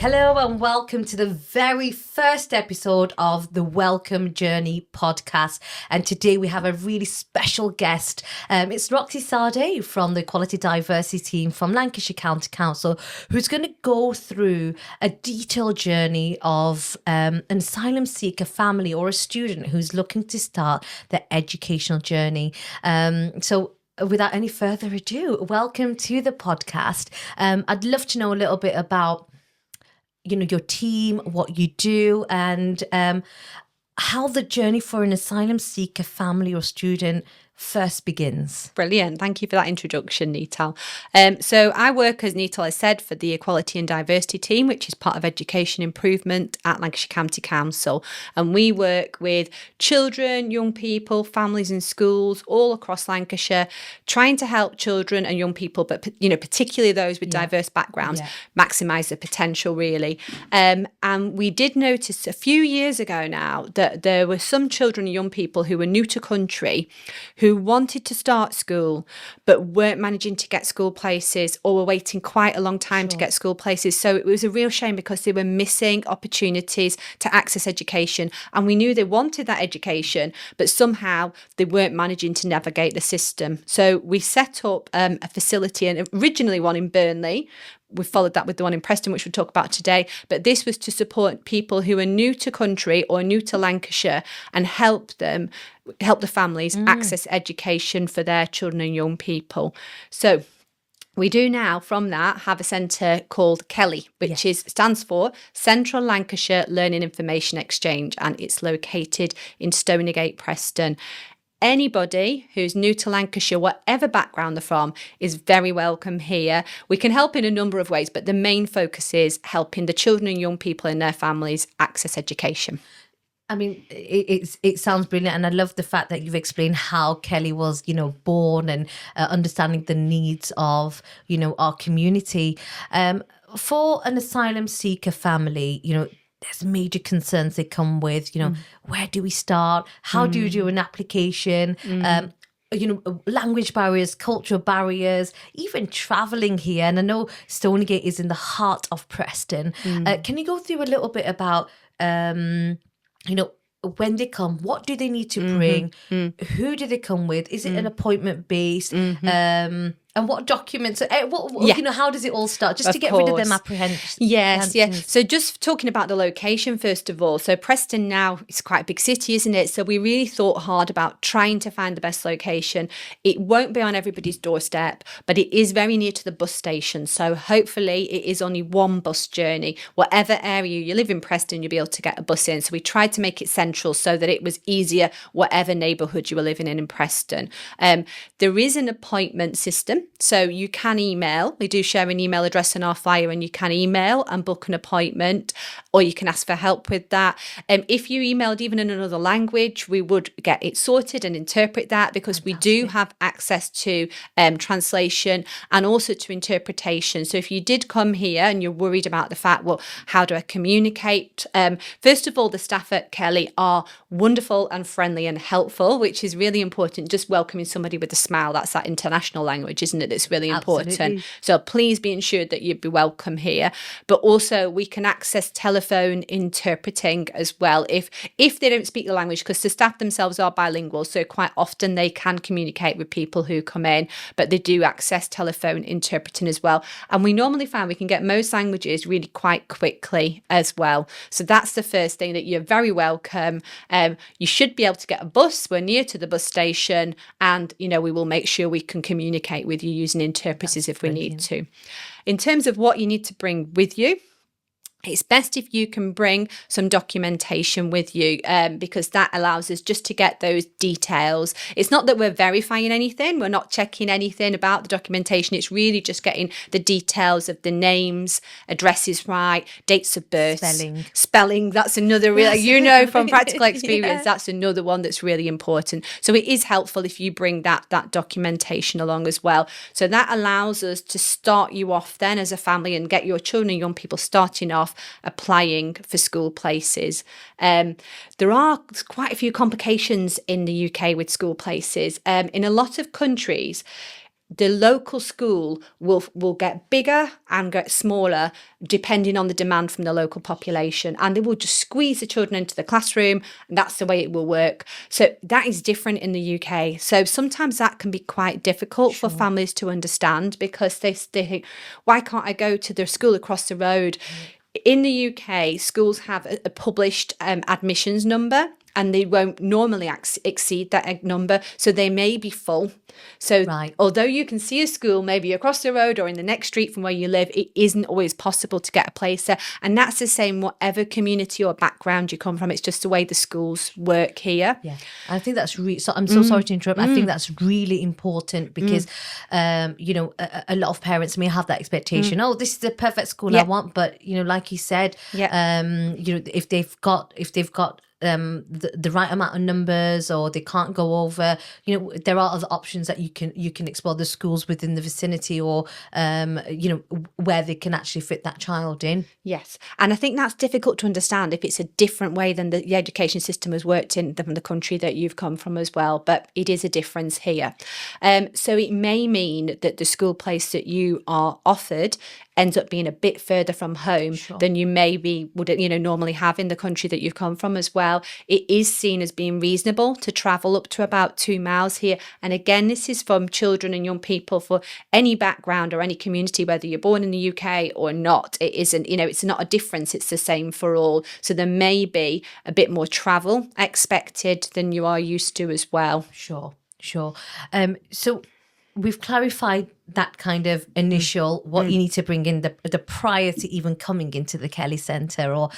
Hello and welcome to the very first episode of the Welcome Journey podcast. And today we have a really special guest. It's Roxy Sade from the Equality Diversity team from Lancashire County Council, who's going to go through a detailed journey of an asylum seeker family or a student who's looking to start their educational journey. So without any further ado, welcome to the podcast. I'd love to know a little bit about your team, what you do, and how the journey for an asylum seeker family or student first begins. Brilliant. Thank you for that introduction, Nital. So I work, as Nital has said, for the Equality and Diversity team, which is part of education improvement at Lancashire County Council. And we work with children, young people, families and schools all across Lancashire, trying to help children and young people, but particularly those with diverse backgrounds, maximise their potential, really. And we did notice a few years ago now that there were some children and young people who were new to country who wanted to start school but weren't managing to get school places or were waiting quite a long time to get school places. So it was a real shame because they were missing opportunities to access education, and we knew they wanted that education, but somehow they weren't managing to navigate the system. So we set up a facility, and originally one in Burnley. We followed that with the one in Preston, which we'll talk about today. But this was to support people who are new to country or new to Lancashire and help the families access education for their children and young people. So we do now, from that, have a centre called CELI, which stands for Central Lancashire Learning Information Exchange, and it's located in Stonygate, Preston. Anybody who's new to Lancashire, whatever background they're from, is very welcome here. We can help in a number of ways, but the main focus is helping the children and young people and their families access education. I mean, it sounds brilliant, and I love the fact that you've explained how CELI was, born, and understanding the needs of, our community. For an asylum seeker family, there's major concerns they come with, where do we start? How do you do an application? Language barriers, cultural barriers, even traveling here. And I know Stonygate is in the heart of Preston. Can you go through a little bit about, when they come, what do they need to bring? Who do they come with? Is it an appointment based? And what documents, how does it all start? Just to get rid of them apprehensions. Yes. So just talking about the location, first of all. So Preston now is quite a big city, isn't it? So we really thought hard about trying to find the best location. It won't be on everybody's doorstep, but it is very near to the bus station. So hopefully it is only one bus journey. Whatever area you live in Preston, you'll be able to get a bus in. So we tried to make it central so that it was easier, whatever neighbourhood you were living in Preston. There is an appointment system. So you can email. We do share an email address in our flyer, and you can email and book an appointment, or you can ask for help with that. If you emailed even in another language, we would get it sorted and interpret that, because we do have access to translation and also to interpretation. So if you did come here and you're worried about the fact, well, how do I communicate? First of all, the staff at CELI are wonderful and friendly and helpful, which is really important. Just welcoming somebody with a smile, that's that international language, isn't it? That's really important. Absolutely. So please be ensured that you'd be welcome here. But also we can access telephone interpreting as well if they don't speak the language, because the staff themselves are bilingual. So quite often they can communicate with people who come in, but they do access telephone interpreting as well. And we normally find we can get most languages really quite quickly as well. So that's the first thing, that you're very welcome. You should be able to get a bus. We're near to the bus station, and we will make sure we can communicate with you using interpreters if we need to. In terms of what you need to bring with you, it's best if you can bring some documentation with you, because that allows us just to get those details. It's not that we're verifying anything. We're not checking anything about the documentation. It's really just getting the details of the names, addresses right, dates of birth. Spelling. That's another real, from practical experience, that's another one that's really important. So it is helpful if you bring that documentation along as well. So that allows us to start you off then as a family and get your children and young people starting off applying for school places. There are quite a few complications in the UK with school places. In a lot of countries, the local school will get bigger and get smaller depending on the demand from the local population, and they will just squeeze the children into the classroom, and that's the way it will work. So that is different in the UK. So sometimes that can be quite difficult for families to understand, because they think, why can't I go to the school across the road? In the UK, schools have a published admissions number, and they won't normally exceed that number. So they may be full. So although you can see a school maybe across the road or in the next street from where you live, it isn't always possible to get a place there. And that's the same whatever community or background you come from. It's just the way the schools work here. Yeah, I think that's really, so I'm so sorry to interrupt. I think that's really important, because, you know, a lot of parents may have that expectation. Oh, this is the perfect school I want. But, you know, like you said, you know, if they've got the right amount of numbers, or they can't go over, you know, there are other options that you can explore, the schools within the vicinity, or you know, where they can actually fit that child in. Yes, and I think that's difficult to understand if it's a different way than the education system has worked in the country that you've come from as well, but it is a difference here. So it may mean that the school place that you are offered ends up being a bit further from home than you maybe would, you know, normally have in the country that you've come from as well. It is seen as being reasonable to travel up to about 2 miles here. And again, this is from children and young people for any background or any community, whether you're born in the UK or not. It isn't, you know, it's not a difference. It's the same for all. So there may be a bit more travel expected than you are used to as well. Sure. So we've clarified that kind of initial what you need to bring in the prior to even coming into the Kelly Centre, or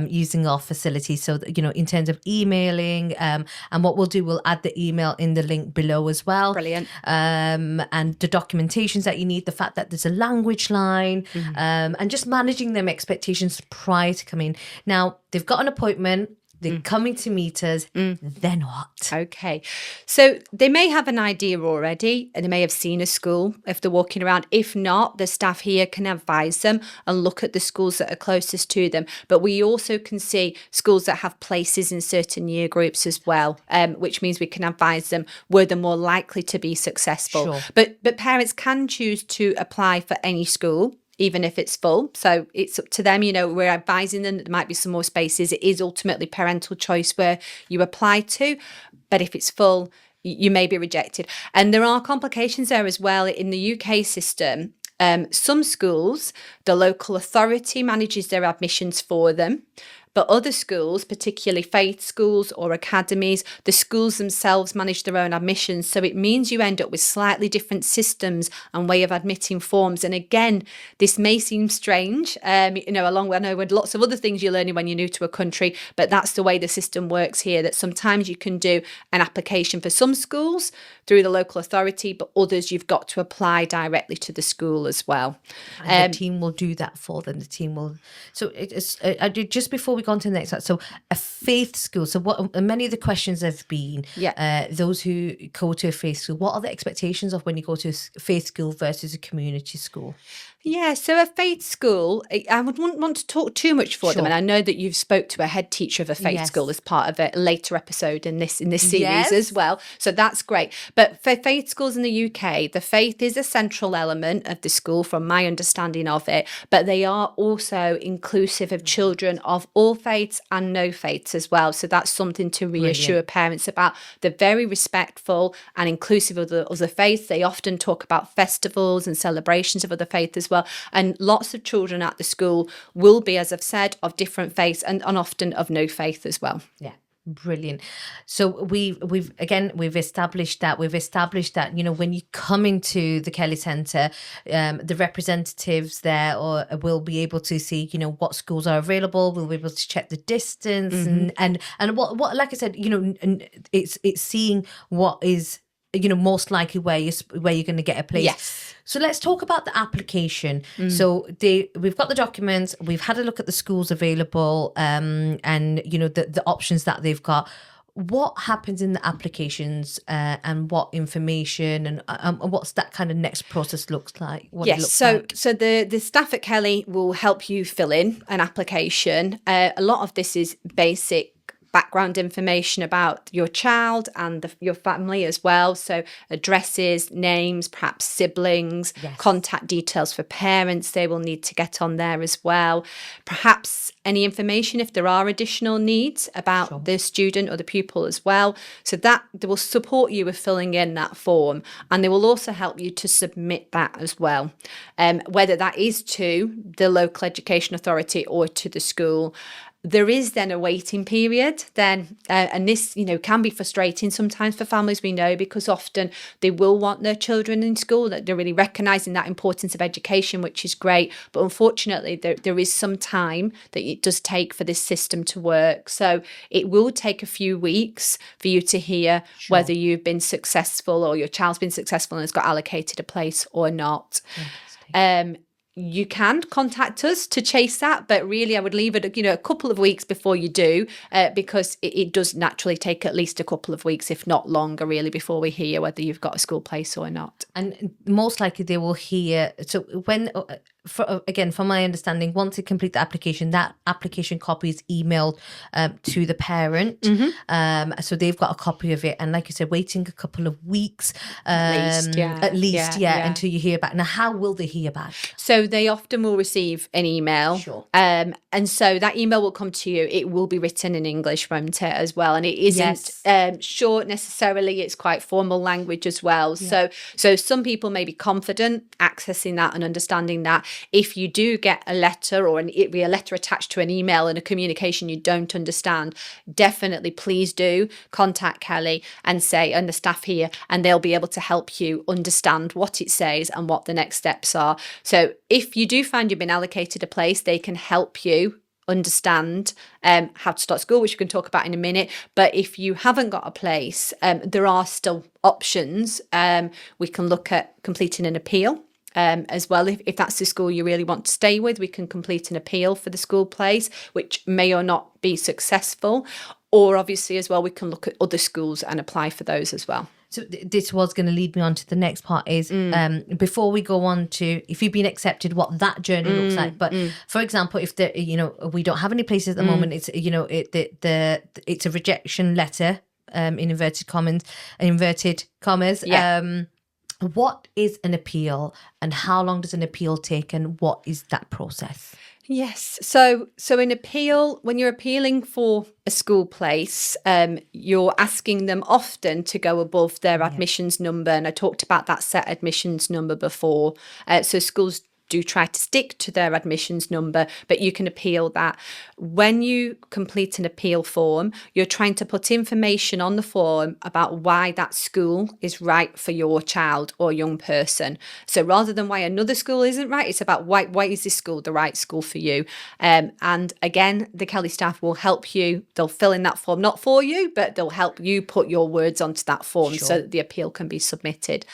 using our facility. So that, you know, in terms of emailing, and what we'll do, we'll add the email in the link below as well. Brilliant. And the documentations that you need, the fact that there's a language line, and just managing them expectations prior to coming. Now they've got an appointment. They're coming to meet us, then what? Okay. So they may have an idea already, and they may have seen a school if they're walking around. If not, the staff here can advise them and look at the schools that are closest to them. But we also can see schools that have places in certain year groups as well, which means we can advise them where they're more likely to be successful. But parents can choose to apply for any school, even if it's full. So it's up to them. You know, we're advising them that there might be some more spaces. It is ultimately parental choice where you apply to. But if it's full, you may be rejected. And there are complications there as well in the UK system. Some schools, the local authority manages their admissions for them. But other schools, particularly faith schools or academies, the schools themselves manage their own admissions. So it means you end up with slightly different systems and way of admitting forms. And again, this may seem strange, you know, along with, I know, with lots of other things you're learning when you're new to a country, but that's the way the system works here, that sometimes you can do an application for some schools through the local authority, but others you've got to apply directly to the school as well. And the team will do that for them. The team will. So it's just before we go on to the next slide. So a faith school. So what many of the questions have been, those who go to a faith school, what are the expectations of when you go to a faith school versus a community school? Yeah, so a faith school, I wouldn't want to talk too much for them. And I know that you've spoke to a head teacher of a faith school as part of a later episode in this series as well. So that's great. But for faith schools in the UK, the faith is a central element of the school from my understanding of it. But they are also inclusive of children of all faiths and no faiths as well. So that's something to reassure parents about. They're very respectful and inclusive of the faith. They often talk about festivals and celebrations of other faiths as well. And lots of children at the school will be, as I've said, of different faiths and often of no faith as well. Yeah. Brilliant. So we've established that, you know, when you come into the Kelly Centre, the representatives there will be able to see, you know, what schools are available. We'll be able to check the distance and what like I said, you know, and it's seeing what is, you know, most likely where you're going to get a place. Yes. So let's talk about the application. So we've got the documents, we've had a look at the schools available, and you know the options that they've got. What happens in the applications, and what information and what's that kind of next process looks like? So the staff at Kelly will help you fill in an application. A lot of this is basic background information about your child and your family as well. So addresses, names, perhaps siblings, Yes. contact details for parents they will need to get on there as well. Perhaps any information if there are additional needs about the student or the pupil as well. So that they will support you with filling in that form, and they will also help you to submit that as well, whether that is to the local education authority or to the school. There is then a waiting period then, and this, can be frustrating sometimes for families, we know, because often they will want their children in school, that they're really recognising that importance of education, which is great. But unfortunately, there is some time that it does take for this system to work. So it will take a few weeks for you to hear whether you've been successful or your child's been successful and has got allocated a place or not. You can contact us to chase that, but really I would leave it, a couple of weeks before you do, because it does naturally take at least a couple of weeks, if not longer, really, before we hear whether you've got a school place or not. And most likely they will hear. So when, from my understanding, once they complete the application, that application copy is emailed to the parent. So they've got a copy of it. And like you said, waiting a couple of weeks, at least, until you hear back. Now, how will they hear back? So they often will receive an email. Sure. And so that email will come to you. It will be written in English, won't it, as well? And it isn't short necessarily. It's quite formal language as well. Yeah. So some people may be confident accessing that and understanding that. If you do get a letter or it be a letter attached to an email and a communication you don't understand, definitely please do contact Kelly and the staff here, and they'll be able to help you understand what it says and what the next steps are. So if you do find you've been allocated a place, they can help you understand how to start school, which we can talk about in a minute. But if you haven't got a place, there are still options. We can look at completing an appeal. As well, if that's the school you really want to stay with, we can complete an appeal for the school place, which may or not be successful. Or obviously as well, we can look at other schools and apply for those as well. So this was going to lead me on to the next part is before we go on to if you've been accepted, what that journey looks like. But for example, if we don't have any places at the moment, it's it's a rejection letter in inverted commas. Yeah. What is an appeal and how long does an appeal take and what is that process? Yes. So an appeal, when you're appealing for a school place, you're asking them often to go above their admissions number. And I talked about that set admissions number before. So schools do try to stick to their admissions number, but you can appeal that. When you complete an appeal form, you're trying to put information on the form about why that school is right for your child or young person. So rather than why another school isn't right, it's about why is this school the right school for you? And again, the Kelly staff will help you. They'll fill in that form, not for you, but they'll help you put your words onto that form so that the appeal can be submitted.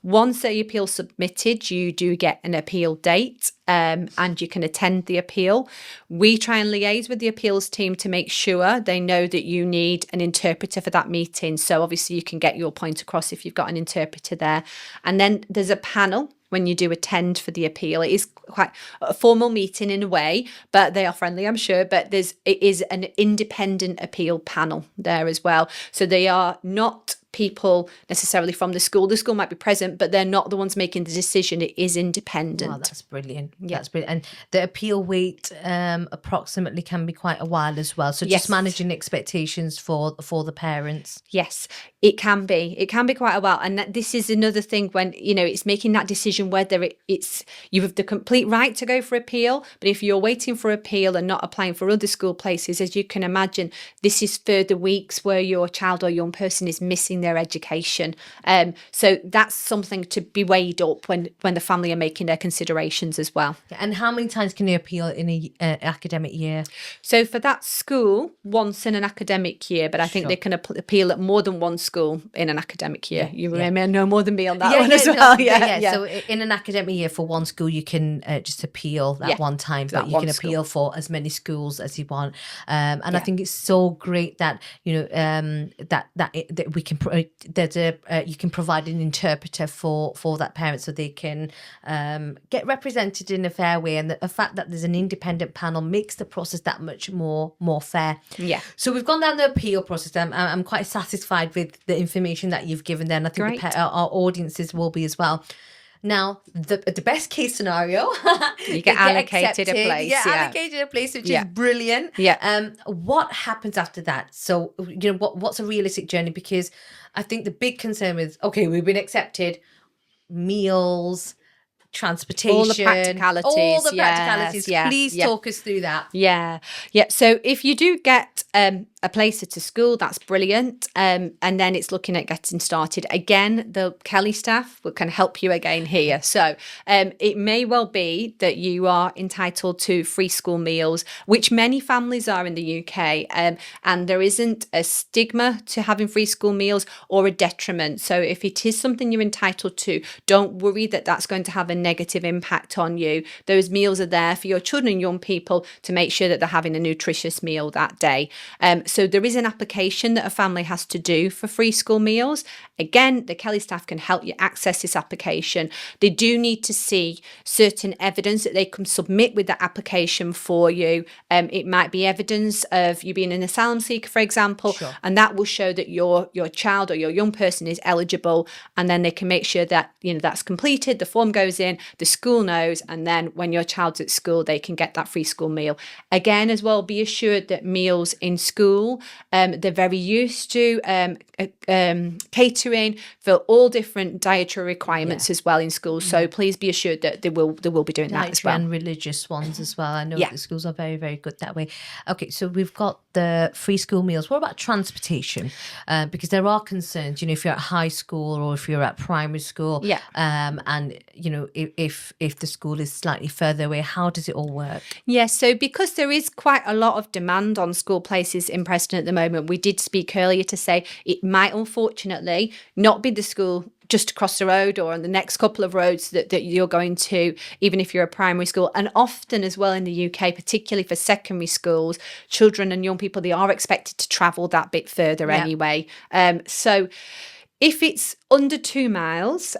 Once the appeal submitted, you do get an appeal date and you can attend the appeal. We try and liaise with the appeals team to make sure they know that you need an interpreter for that meeting. So obviously you can get your point across if you've got an interpreter there. And then there's a panel when you do attend for the appeal. It is quite a formal meeting in a way, but they are friendly, I'm sure. But it is an independent appeal panel there as well. So they are not people necessarily from the school. The school might be present, but they're not the ones making the decision. It is independent. Wow, that's brilliant. Yeah. That's brilliant. And the appeal wait approximately can be quite a while as well. So just managing expectations for the parents. Yes, it can be. It can be quite a while. And this is another thing when, it's making that decision whether it's you have the complete right to go for appeal. But if you're waiting for appeal and not applying for other school places, as you can imagine, this is further weeks where your child or young person is missing their education. So that's something to be weighed up when the family are making their considerations as well. And how many times can you appeal in an academic year? So for that school, once in an academic year, but I think they can appeal at more than one school in an academic year. You yeah. may know more than me on that one as well. So in an academic year for one school, you can just appeal that one time, but you can appeal for as many schools as you want. And I think it's so great that that we can you can provide an interpreter for that parent so they can get represented in a fair way, and the fact that there's an independent panel makes the process that much more fair. Yeah. So we've gone down the appeal process. I'm quite satisfied with the information that you've given there, and I think our audiences will be as well. Now, the best case scenario, you get allocated a place. Allocated a place, which is brilliant. Yeah. What happens after that? So, what's a realistic journey? Because I think the big concern is, okay, we've been accepted, meals, transportation, all the practicalities. Please talk us through that. Yeah. So if you do get a place at a school, that's brilliant. And then it's looking at getting started. Again, the Kelly staff can help you again here. So it may well be that you are entitled to free school meals, which many families are in the UK. And there isn't a stigma to having free school meals or a detriment. So if it is something you're entitled to, don't worry that that's going to have a negative impact on you. Those meals are there for your children and young people to make sure that they're having a nutritious meal that day. So there is an application that a family has to do for free school meals. Again, the Kelly staff can help you access this application. They do need to see certain evidence that they can submit with that application for you. It might be evidence of you being an asylum seeker, for example, and that will show that your child or your young person is eligible, and then they can make sure that that's completed, the form goes in, the school knows, and then when your child's at school, they can get that free school meal. Again, as well, be assured that meals in school, they're very used to catering for all different dietary requirements as well in schools. So please be assured that they will be doing that as well. And religious ones as well. I know that the schools are very, very good that way. Okay, so we've got the free school meals. What about transportation? Because there are concerns, if you're at high school or if you're at primary school, and if the school is slightly further away, how does it all work? So because there is quite a lot of demand on school places in Preston at the moment, we did speak earlier to say it might unfortunately not be the school just across the road or on the next couple of roads that you're going to, even if you're a primary school. And often as well in the UK, particularly for secondary schools, children and young people, they are expected to travel that bit further anyway. So if it's under 2 miles,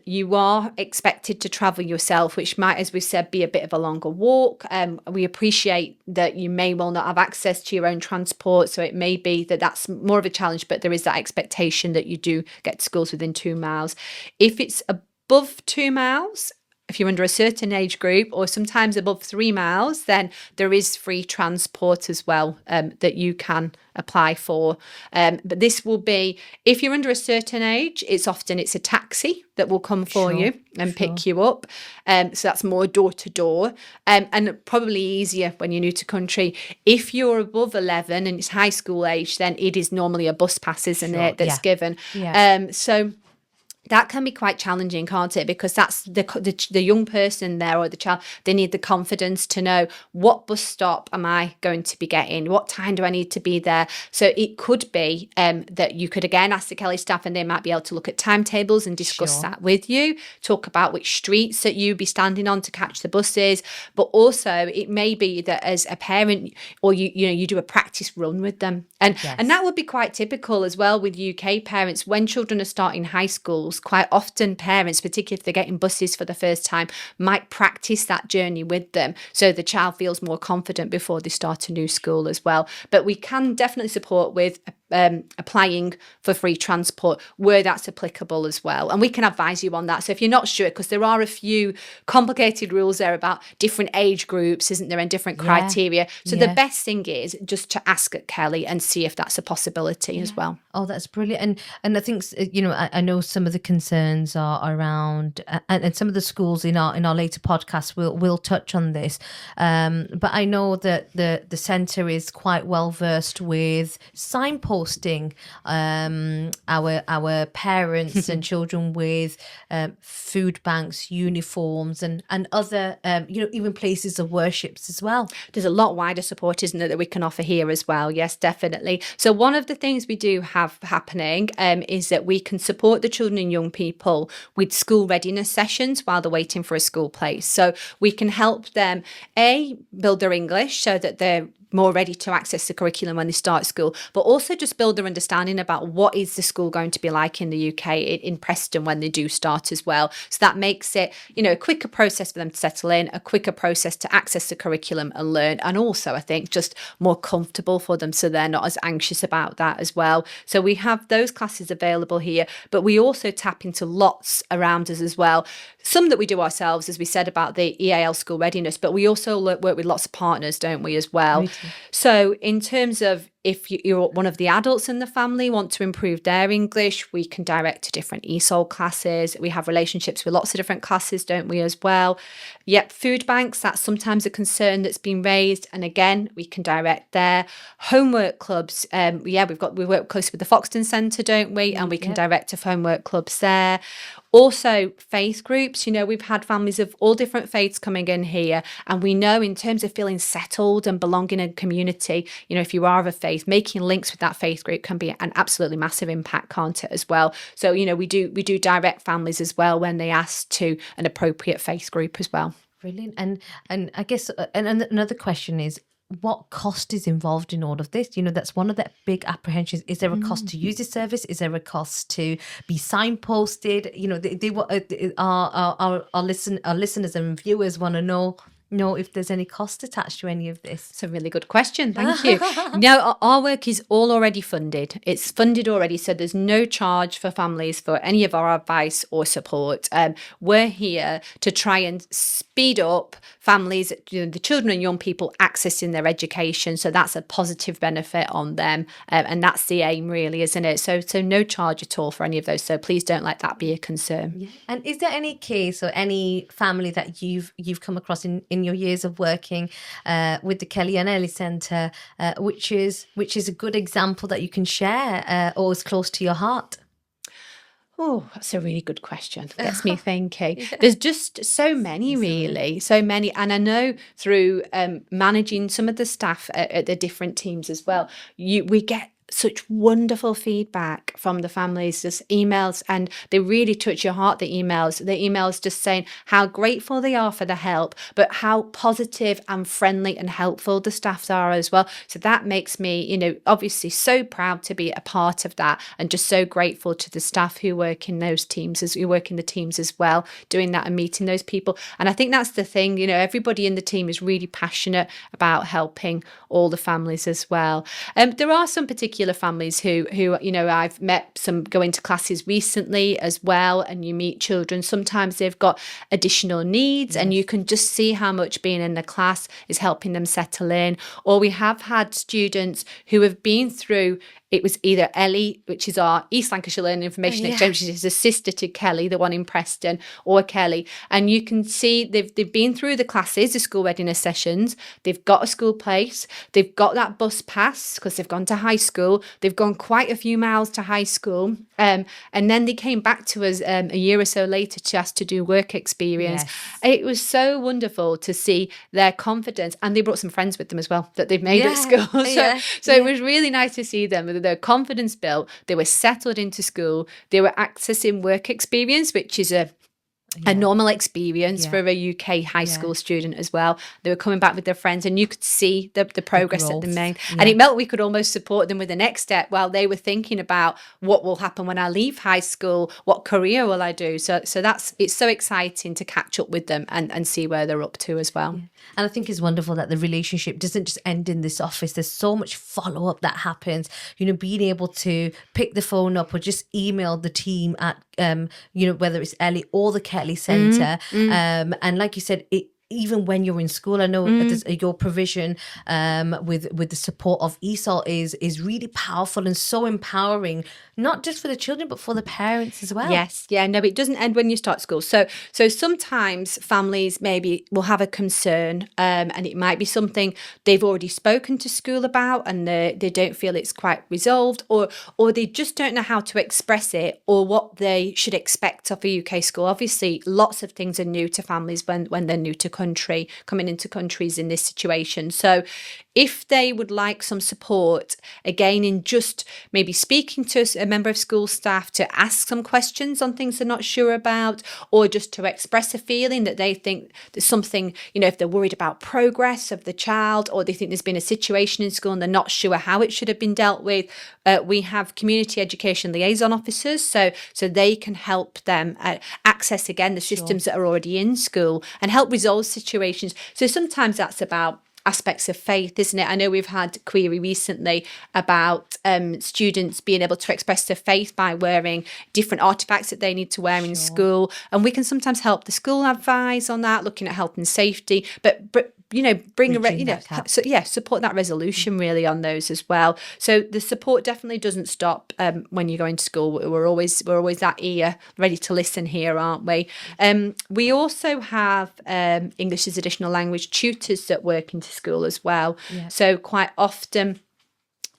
you are expected to travel yourself, which might, as we said, be a bit of a longer walk. We appreciate that you may well not have access to your own transport, so it may be that that's more of a challenge, but there is that expectation that you do get to schools within 2 miles. If it's above 2 miles, if you're under a certain age group, or sometimes above 3 miles, then there is free transport as well that you can apply for. But this will be, if you're under a certain age, it's a taxi that will come for you and pick you up. So that's more door to door, and probably easier when you're new to country. If you're above 11 and it's high school age, then it is normally a bus pass, isn't it, that's given. So that can be quite challenging, can't it? Because that's the young person there, or the child, they need the confidence to know, what bus stop am I going to be getting? What time do I need to be there? So it could be that you could again ask the Kelly staff, and they might be able to look at timetables and discuss that with you, talk about which streets that you be standing on to catch the buses. But also it may be that as a parent, or you do a practice run with them. And that would be quite typical as well with UK parents. When children are starting high schools, quite often parents, particularly if they're getting buses for the first time, might practice that journey with them so the child feels more confident before they start a new school as well. But we can definitely support with applying for free transport where that's applicable as well, and we can advise you on that. So if you're not sure, because there are a few complicated rules there about different age groups, isn't there, and different criteria. So the best thing is just to ask at Kelly and see if that's a possibility as well. Oh, that's brilliant. And I think I know some of the concerns are around, and some of the schools in our later podcasts will touch on this. But I know that the centre is quite well versed with signposting signposting our parents and children with food banks, uniforms, and other even places of worships as well. There's a lot wider support, isn't there, that we can offer here as well? Yes, definitely. So one of the things we do have happening is that we can support the children and young people with school readiness sessions while they're waiting for a school place. So we can help them, build their English so that they're more ready to access the curriculum when they start school, but also just build their understanding about what is the school going to be like in the UK, in Preston, when they do start as well. So that makes it, a quicker process for them to settle in, a quicker process to access the curriculum and learn, and also I think just more comfortable for them, so they're not as anxious about that as well. So we have those classes available here, but we also tap into lots around us as well. Some that we do ourselves, as we said about the EAL school readiness, but we also work with lots of partners, don't we, as well? So in terms of if you're one of the adults in the family, want to improve their English, we can direct to different ESOL classes. We have relationships with lots of different classes, don't we, as well? Yep, food banks, that's sometimes a concern that's been raised. And again, we can direct there. Homework clubs, we work closely with the Foxton Centre, don't we? And we can direct to homework clubs there. Also, faith groups, we've had families of all different faiths coming in here, and we know in terms of feeling settled and belonging in a community, if you are of a faith, making links with that faith group can be an absolutely massive impact, can't it, as well? So, we do direct families as well when they ask to an appropriate faith group as well. Brilliant. And I guess another question is, what cost is involved in all of this? That's one of the big apprehensions. Is there a cost to use this service? Is there a cost to be signposted? Our listeners and viewers want to know if there's any cost attached to any of this. It's a really good question. Thank you. No, our work is all already funded. It's funded already, so there's no charge for families for any of our advice or support. We're here to try and speed up families, the children and young people accessing their education. So that's a positive benefit on them. And that's the aim, really, isn't it? So no charge at all for any of those. So please don't let that be a concern. Yeah. And is there any case or any family that you've come across in your years of working with the Kelly and Ellie Centre, which is a good example that you can share or is close to your heart? Oh, that's a really good question. Gets me thinking. Yeah. There's just so many, really, so many. And I know through managing some of the staff at the different teams as well, we get such wonderful feedback from the families, just emails, and they really touch your heart, the emails just saying how grateful they are for the help, but how positive and friendly and helpful the staffs are as well. So that makes me, obviously so proud to be a part of that, and just so grateful to the staff who work in those teams, as you work in the teams as well, doing that and meeting those people. And I think that's the thing, everybody in the team is really passionate about helping all the families as well. There are some particular families who I've met some going to classes recently as well, and you meet children, sometimes they've got additional needs. Yes. And you can just see how much being in the class is helping them settle in. Or we have had students who have been through, it was either Ellie, which is our East Lancashire Learning Information Exchange, which is a sister to Kelly, the one in Preston, or Kelly. And you can see they've been through the classes, the school readiness sessions. They've got a school place. They've got that bus pass because they've gone to high school. They've gone quite a few miles to high school. And then they came back to us a year or so later to ask to do work experience. Yes. It was so wonderful to see their confidence. And they brought some friends with them as well that they've made at school. So it was really nice to see them with their confidence built. They were settled into school. They were accessing work experience, which is a normal experience for a UK high school student as well. They were coming back with their friends, and you could see the progress that they made. And it meant we could almost support them with the next step while they were thinking about what will happen when I leave high school, what career will I do. So it's so exciting to catch up with them and see where they're up to as well. Yeah. And I think it's wonderful that the relationship doesn't just end in this office. There's so much follow-up that happens, being able to pick the phone up or just email the team at, whether it's Ellie or the Kelly Centre. And like you said, even when you're in school. I know your provision with the support of ESOL is really powerful and so empowering, not just for the children but for the parents as well. Yes, yeah, no, it doesn't end when you start school. So sometimes families maybe will have a concern, and it might be something they've already spoken to school about, and they don't feel it's quite resolved, or they just don't know how to express it, or what they should expect of a UK school. Obviously, lots of things are new to families when they're new to country, coming into countries in this situation. So if they would like some support, again, in just maybe speaking to a member of school staff to ask some questions on things they're not sure about, or just to express a feeling that they think there's something, if they're worried about progress of the child, or they think there's been a situation in school and they're not sure how it should have been dealt with, we have community education liaison officers, so they can help them access, again, the systems that are already in school and help resolve situations. So sometimes that's about aspects of faith, isn't it? I know we've had a query recently about students being able to express their faith by wearing different artifacts that they need to wear in school, and we can sometimes help the school advise on that, looking at health and safety, but support that resolution really on those as well. So the support definitely doesn't stop when you're going to school. We're always that ear ready to listen here, aren't we? We also have English as additional language tutors that work into school as well. Yeah. So quite often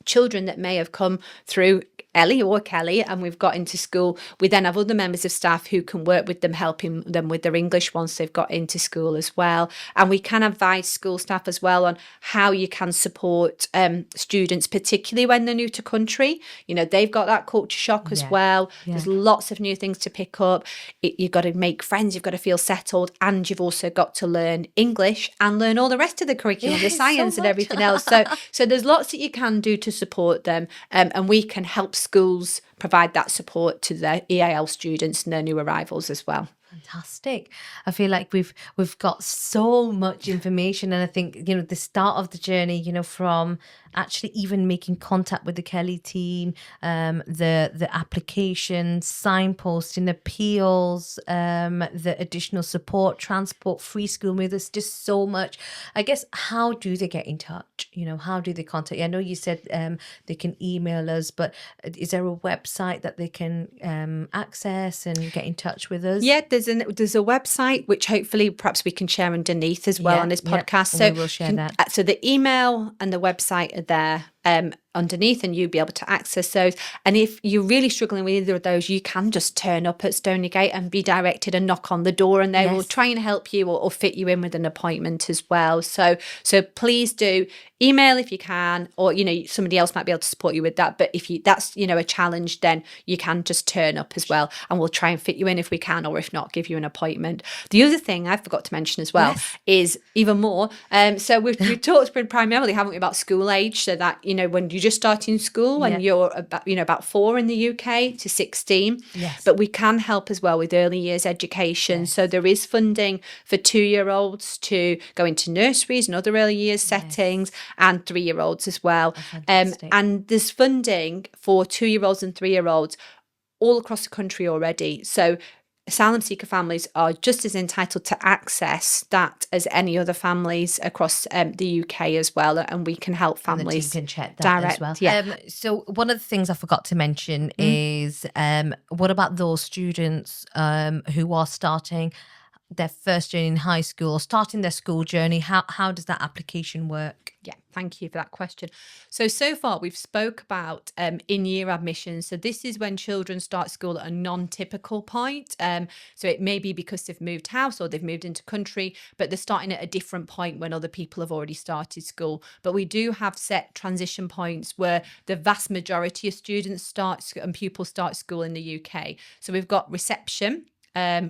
children that may have come through Ellie or Kelly and we've got into school, we then have other members of staff who can work with them, helping them with their English once they've got into school as well. And we can advise school staff as well on how you can support students, particularly when they're new to country. They've got that culture shock as well. Yeah. There's lots of new things to pick up. You've got to make friends, you've got to feel settled, and you've also got to learn English and learn all the rest of the curriculum, the science and everything else. So there's lots that you can do to support them, and we can help schools provide that support to their EAL students and their new arrivals as well. Fantastic. I feel like we've got so much information, and I think the start of the journey, from actually even making contact with the Kelly team, the applications, signposting, appeals, the additional support, transport, free school meals. There's just so much. I guess, how do they get in touch? How do they contact you? I know you said they can email us, but is there a website that they can access and get in touch with us? Yeah, there's a website which hopefully perhaps we can share underneath as well on this podcast. So we will share that. So the email and the website are there underneath, and you'll be able to access those. And if you're really struggling with either of those, you can just turn up at Stonygate and be directed and knock on the door, and they will try and help you or fit you in with an appointment as well. So please do email if you can, or somebody else might be able to support you with that. But if that's a challenge, then you can just turn up as well, and we'll try and fit you in if we can, or if not, give you an appointment. The other thing I forgot to mention as well is even more. So we've talked primarily, haven't we, about school age, so that when you just starting school, when you're about 4 in the UK to 16. Yes. But we can help as well with early years education. Yes. So there is funding for 2-year-olds to go into nurseries and other early years settings, and 3-year-olds as well. And there's funding for 2-year-olds and 3-year-olds all across the country already. So asylum seeker families are just as entitled to access that as any other families across the UK as well, and we can help families. And the team can check that as well. Yeah. So one of the things I forgot to mention is what about those students who are starting their first journey in high school, or starting their school journey? How does that application work? Yeah, thank you for that question. So far we've spoke about in-year admissions. So this is when children start school at a non-typical point. So it may be because they've moved house or they've moved into country, but they're starting at a different point when other people have already started school. But we do have set transition points where the vast majority of students and pupils start school in the UK. So we've got reception,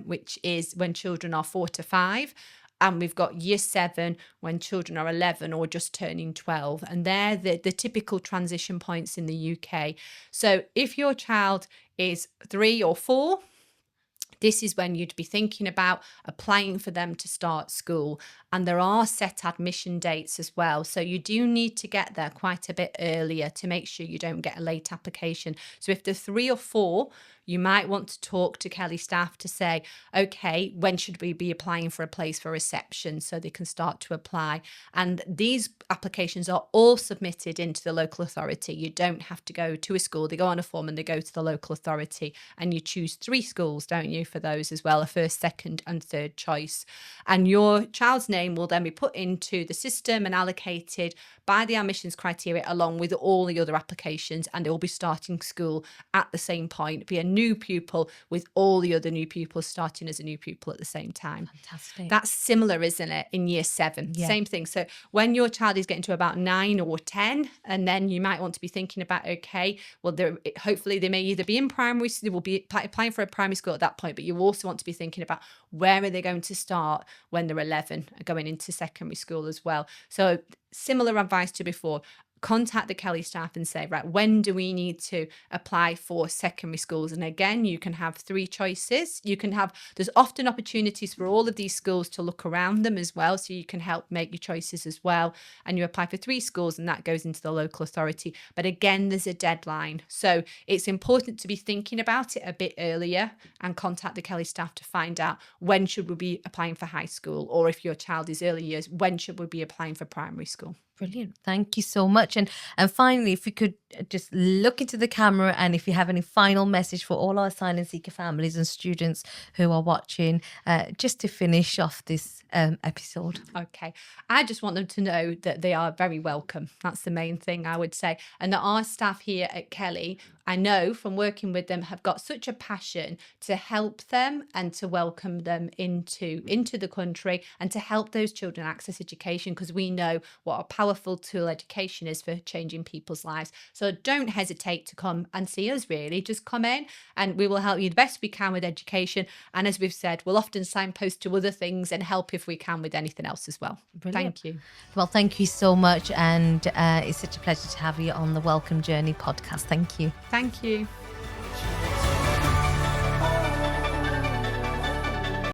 which is when children are 4 to 5. And we've got year 7 when children are 11 or just turning 12. And they're the typical transition points in the UK. So if your child is 3 or 4, this is when you'd be thinking about applying for them to start school. And there are set admission dates as well. So you do need to get there quite a bit earlier to make sure you don't get a late application. So if they're 3 or 4, you might want to talk to Kelly staff to say, okay, when should we be applying for a place for reception, so they can start to apply. And these applications are all submitted into the local authority. You don't have to go to a school. They go on a form and they go to the local authority, and you choose 3 schools, don't you, for those as well, a first, second and third choice. And your child's name will then be put into the system and allocated by the admissions criteria along with all the other applications, and they will be starting school at the same point, be a new pupil with all the other new pupils starting as a new pupil at the same time. Fantastic. That's similar, isn't it, in year 7? Yeah. Same thing. So when your child is getting to about 9 or 10, and then you might want to be thinking about, okay, well, hopefully they may either be in primary, they will be applying for a primary school at that point, but you also want to be thinking about where are they going to start when they're 11, going into secondary school as well. So similar advice to before. Contact the Kelly staff and say, right, when do we need to apply for secondary schools? And again, you can have 3 choices. There's often opportunities for all of these schools to look around them as well. So you can help make your choices as well. And you apply for 3 schools and that goes into the local authority. But again, there's a deadline. So it's important to be thinking about it a bit earlier and contact the Kelly staff to find out when should we be applying for high school, or if your child is early years, when should we be applying for primary school? Brilliant. Thank you so much. And finally, if you could just look into the camera, and if you have any final message for all our asylum seeker families and students who are watching, just to finish off this episode. Okay. I just want them to know that they are very welcome. That's the main thing I would say. And that our staff here at Kelly, I know from working with them, have got such a passion to help them and to welcome them into the country and to help those children access education, because we know what a powerful tool education is for changing people's lives. So don't hesitate to come and see us, really. Just come in and we will help you the best we can with education. And as we've said, we'll often signpost to other things and help if we can with anything else as well. Brilliant. Thank you. Well, thank you so much. And it's such a pleasure to have you on the Welcome Journey podcast. Thank you. Thank you.